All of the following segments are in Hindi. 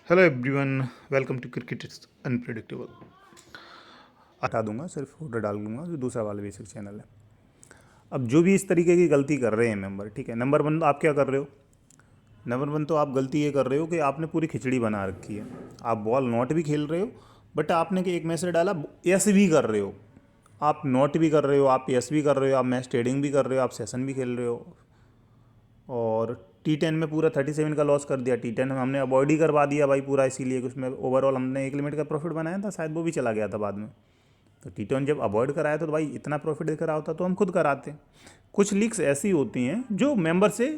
Hello everyone, welcome to cricket it's unpredictable. हटा दूंगा, सिर्फ ऑर्डर डाल दूंगा। जो दूसरा वाला बेसिक चैनल है, अब जो भी इस तरीके की गलती कर रहे हैं मेंबर, ठीक है। नंबर वन, आप क्या कर रहे हो? नंबर वन तो आप गलती ये कर रहे हो कि आपने पूरी खिचड़ी बना रखी है। आप बॉल नॉट भी खेल रहे हो, बट आपने कि एक मैसेज डाला यस भी कर रहे हो। आप नॉट भी कर रहे हो, आप यस भी कर रहे हो, आप मैच ट्रेडिंग भी कर रहे हो, आप सेशन भी खेल रहे हो। और T10 में पूरा 37 का लॉस कर दिया। T10 में हमने अवॉइड ही करवा दिया भाई पूरा, इसीलिए कि उसमें ओवरऑल हमने 1 लिमिट का प्रॉफिट बनाया था, शायद वो भी चला गया था बाद में। तो T10 जब अवॉइड कराया तो भाई इतना प्रॉफिट दिख रहा होता तो हम खुद कराते। कुछ लीक्स ऐसी होती हैं जो मेंबर से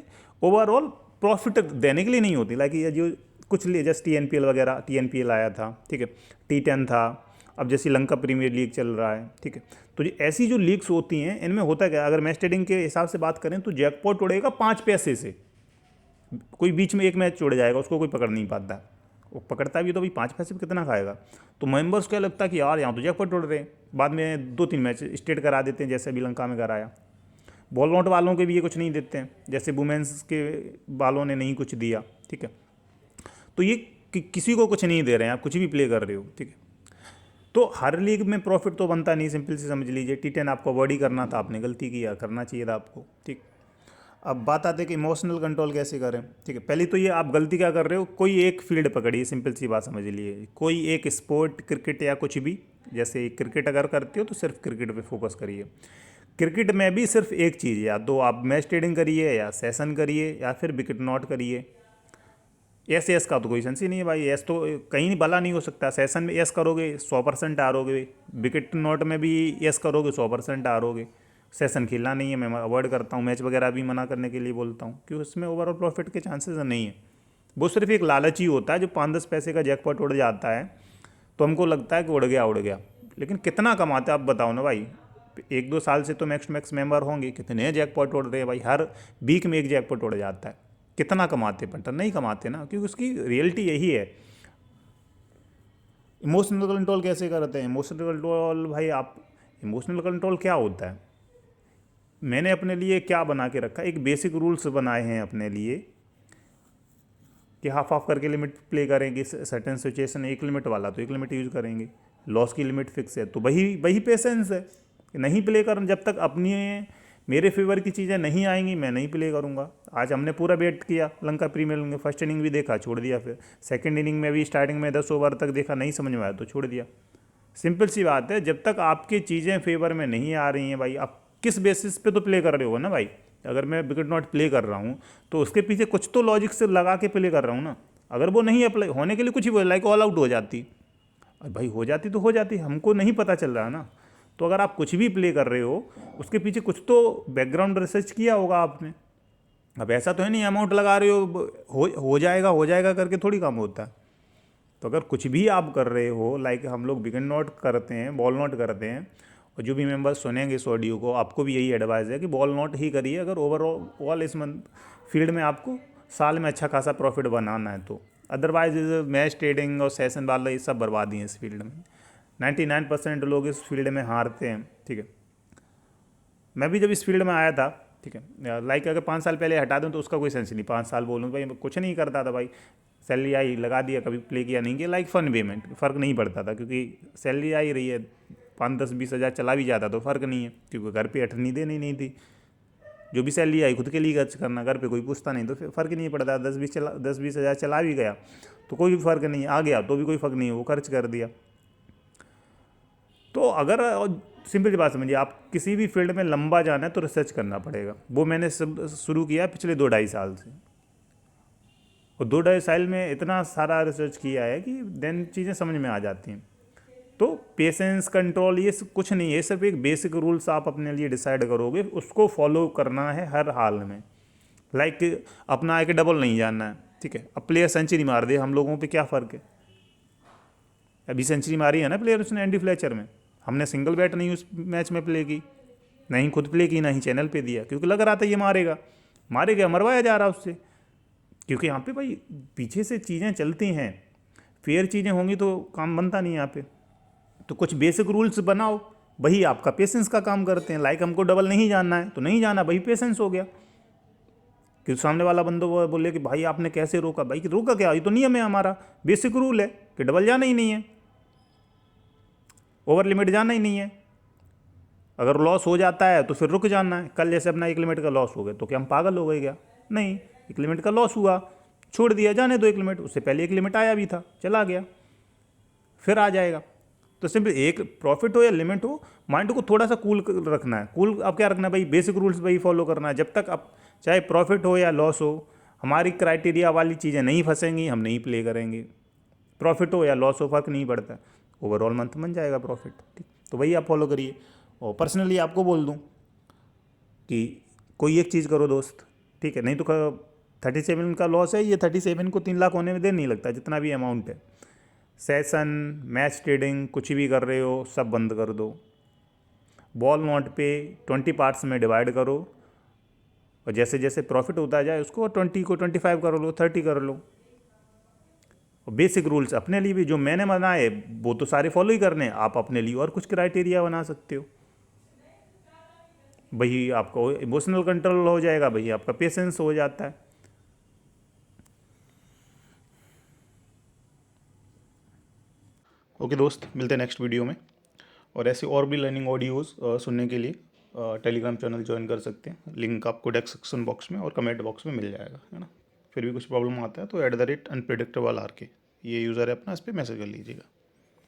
ओवरऑल प्रॉफिट देने के लिए नहीं होती। लाइक ये जो कुछ जैसे TNPL वगैरह, TNPL आया था, ठीक है, T10 था, अब जैसे लंका प्रीमियर लीग चल रहा है, ठीक है। तो ये ऐसी जो लीग्स होती हैं, इनमें होता क्या, अगर मैच ट्रेडिंग के हिसाब से बात करें तो जैकपॉट उड़ेगा 5 पैसे से। कोई बीच में एक मैच छोड़ जाएगा, उसको कोई पकड़ नहीं पाता। वो पकड़ता भी तो भाई 5 पैसे पे कितना खाएगा। तो मेंबर्स को क्या लगता है कि यार यहाँ तो जैकपॉट उड़ रहे हैं, बाद में 2-3 मैच स्टेट करा देते हैं, जैसे अभी लंका में कराया। बॉल नॉट वालों के भी ये कुछ नहीं देते हैं, जैसे वुमेन्स के वालों ने नहीं कुछ दिया, ठीक है। तो ये किसी को कुछ नहीं दे रहे हैं, आप कुछ भी प्ले कर रहे हो, ठीक है। तो हर लीग में प्रॉफिट तो बनता नहीं, सिंपल से समझ लीजिए। T10 आपको अवॉइड ही करना था, आपने गलती किया, करना चाहिए था आपको, ठीक। अब बात आती है कि इमोशनल कंट्रोल कैसे करें, ठीक है। पहले तो ये आप गलती क्या कर रहे हो, कोई एक फील्ड पकड़िए, सिंपल सी बात समझ लिए। कोई एक स्पोर्ट, क्रिकेट या कुछ भी, जैसे क्रिकेट अगर करते हो तो सिर्फ क्रिकेट पे फोकस करिए। क्रिकेट में भी सिर्फ एक चीज़, या तो आप मैच ट्रेडिंग करिए, या सेशन करिए, या फिर विकेट नॉट करिए। एस एस का तो कोई सेंस ही नहीं है भाई। एस तो कहीं भला नहीं हो सकता। सेशन में एस करोगे 100% आरोगे, विकेट नॉट में भी एस करोगे 100% आरोगे। सेशन खेलना नहीं है, मैं अवॉइड करता हूँ। मैच वगैरह भी मना करने के लिए बोलता हूँ कि उसमें ओवरऑल प्रॉफिट के चांसेस नहीं है। वो सिर्फ एक लालच ही होता है, जो 5-10 पैसे का जैकपॉट उड़ जाता है तो हमको लगता है कि उड़ गया उड़ गया। लेकिन कितना कमाते हैं आप बताओ ना भाई। 1-2 साल से तो मैक्स मैक्स मेंबर होंगे, कितने जैकपॉट उड़ रहे हैं भाई। हर वीक में एक जैकपॉट उड़ जाता है। कितना कमाते पंटर? नहीं कमाते ना, क्योंकि उसकी रियलिटी यही है। इमोशनल कंट्रोल कैसे करते हैं? इमोशनल कंट्रोल भाई, आप इमोशनल कंट्रोल क्या होता है? मैंने अपने लिए क्या बना के रखा, एक बेसिक रूल्स बनाए हैं अपने लिए कि हाफ ऑफ करके लिमिट प्ले करेंगे। सर्टेन सिचुएशन 1 लिमिट वाला तो 1 लिमिट यूज़ करेंगे। लॉस की लिमिट फिक्स है, तो वही वही पेशेंस है कि नहीं प्ले कर, जब तक अपनी मेरे फेवर की चीज़ें नहीं आएंगी मैं नहीं प्ले करूँगा। आज हमने पूरा बेट किया लंका प्रीमियर लीग में, फर्स्ट इनिंग भी देखा छोड़ दिया, फिर सेकंड इनिंग में भी स्टार्टिंग में 10 ओवर तक देखा, नहीं समझ में आया तो छोड़ दिया। सिंपल सी बात है, जब तक आपकी चीज़ें फेवर में नहीं आ रही हैं भाई, आप किस बेसिस पे तो प्ले कर रहे हो ना भाई। अगर मैं विकेट नॉट प्ले कर रहा हूँ तो उसके पीछे कुछ तो लॉजिक से लगा के प्ले कर रहा हूँ ना। अगर वो नहीं अप्लाई होने के लिए कुछ ही लाइक ऑल आउट हो जाती, और भाई हो जाती तो हो जाती, हमको नहीं पता चल रहा ना। तो अगर आप कुछ भी प्ले कर रहे हो, उसके पीछे कुछ तो बैकग्राउंड रिसर्च किया होगा आपने। अब ऐसा तो है नहीं अमाउंट लगा रहे हो जाएगा करके थोड़ी काम होता है। तो अगर कुछ भी आप कर रहे हो, लाइक हम लोग विकेट नॉट करते हैं, बॉल नॉट करते हैं, और जो भी मेंबर्स सुनेंगे इस ऑडियो को, आपको भी यही एडवाइस है कि बॉल नॉट ही करिए अगर ओवरऑल इस मंथ फील्ड में आपको साल में अच्छा खासा प्रॉफिट बनाना है तो। अदरवाइज मैच ट्रेडिंग और सेशन वाला ये सब बर्बादी है इस फील्ड में। 99% लोग इस फील्ड में हारते हैं, ठीक है। मैं भी जब इस फील्ड में आया था, ठीक है, लाइक अगर 5 साल पहले हटा दूँ तो उसका कोई सेंस नहीं। 5 साल बोलूँ भाई कुछ नहीं करता था भाई, सैलरी आई लगा दिया, कभी प्ले किया नहीं किया, लाइक फन पेमेंट, फ़र्क नहीं पड़ता था क्योंकि सैलरी आई रही है। 5-10-20 हज़ार चला भी जाता तो फ़र्क नहीं है, क्योंकि घर पे अठनी देनी नहीं थी। जो भी सैलरी आई खुद के लिए खर्च करना, घर पे कोई पूछता नहीं, तो फिर फ़र्क ही नहीं पड़ता। 10-20 हज़ार चला भी गया तो कोई भी फ़र्क नहीं, आ गया तो भी कोई फ़र्क नहीं है, वो खर्च कर दिया। तो अगर सिंपल सी बात समझिए, आप किसी भी फील्ड में लंबा जाना है तो रिसर्च करना पड़ेगा। वो मैंने सब शुरू किया पिछले 2-2.5 साल से, और 2-2.5 साल में इतना सारा रिसर्च किया है कि देन चीज़ें समझ में आ जाती हैं। तो पेशेंस कंट्रोल ये कुछ नहीं है, सिर्फ एक बेसिक रूल्स आप अपने लिए डिसाइड करोगे, उसको फॉलो करना है हर हाल में। लाइक अपना आके डबल नहीं जानना है, ठीक है। अब प्लेयर सेंचुरी मार दे, हम लोगों पे क्या फ़र्क है? अभी सेंचुरी मारी है ना प्लेयर उसने एंडी फ्लेचर में, हमने सिंगल बैट नहीं उस मैच में प्ले की, नहीं खुद प्ले की, नहीं चैनल पे दिया, क्योंकि लग रहा था ये मारेगा, मारेगा, मरवाया जा रहा उससे। क्योंकि यहाँ पे भाई पीछे से चीज़ें चलती हैं, फेयर चीज़ें होंगी तो काम बनता नहीं यहाँ पे। तो कुछ बेसिक रूल्स बनाओ, वही आपका पेशेंस का काम करते हैं। लाइक हमको डबल नहीं जानना है तो नहीं जाना, वही पेशेंस हो गया। कि सामने वाला बंदा वो बोले कि भाई आपने कैसे रोका, भाई रोका क्या, ये तो नियम है हमारा, बेसिक रूल है कि डबल जाना ही नहीं है, ओवर लिमिट जाना ही नहीं है। अगर लॉस हो जाता है तो फिर रुक जाना है। कल जैसे अपना 1 लिमिट का लॉस हो गया तो क्या हम पागल हो गए क्या? नहीं, 1 लिमिट का लॉस हुआ, छोड़ दिया, जाने दो 1 लिमिट, उससे पहले 1 लिमिट आया भी था, चला गया, फिर आ जाएगा। तो सिंपल एक प्रॉफिट हो या लिमिट हो, माइंड को थोड़ा सा कूल रखना है। कूल अब क्या रखना है भाई, बेसिक रूल्स भाई फॉलो करना है। जब तक आप चाहे प्रॉफिट हो या लॉस हो, हमारी क्राइटेरिया वाली चीज़ें नहीं फंसेंगी, हम नहीं प्ले करेंगे। प्रॉफिट हो या लॉस हो फर्क नहीं पड़ता, ओवरऑल मंथ बन जाएगा प्रॉफिट। ठीक, तो वही आप फॉलो करिए। और पर्सनली आपको बोल दूँ कि कोई एक चीज़ करो दोस्त, ठीक है, नहीं तो 37 का लॉस है, ये 37 को 3 लाख होने में देर नहीं लगता, जितना भी अमाउंट है। सेशन, मैच ट्रेडिंग, कुछ भी कर रहे हो सब बंद कर दो। बॉल नोट पे 20 पार्ट्स में डिवाइड करो, और जैसे जैसे प्रॉफिट होता जाए उसको 20 को 25 कर लो, 30 कर लो। और बेसिक रूल्स अपने लिए भी जो मैंने बनाए वो तो सारे फॉलो ही करने हैं, आप अपने लिए और कुछ क्राइटेरिया बना सकते हो। भाई आपको इमोशनल कंट्रोल हो जाएगा, भाई आपका पेशेंस हो जाता है। ओके दोस्त, मिलते हैं नेक्स्ट वीडियो में। और ऐसे और भी लर्निंग ऑडियोज़ सुनने के लिए टेलीग्राम चैनल ज्वाइन कर सकते हैं। लिंक आपको डिस्क्रिप्शन बॉक्स में और कमेंट बॉक्स में मिल जाएगा, है ना। फिर भी कुछ प्रॉब्लम आता है तो @unpredictableRK ये यूज़र है अपना, इस पर मैसेज कर लीजिएगा।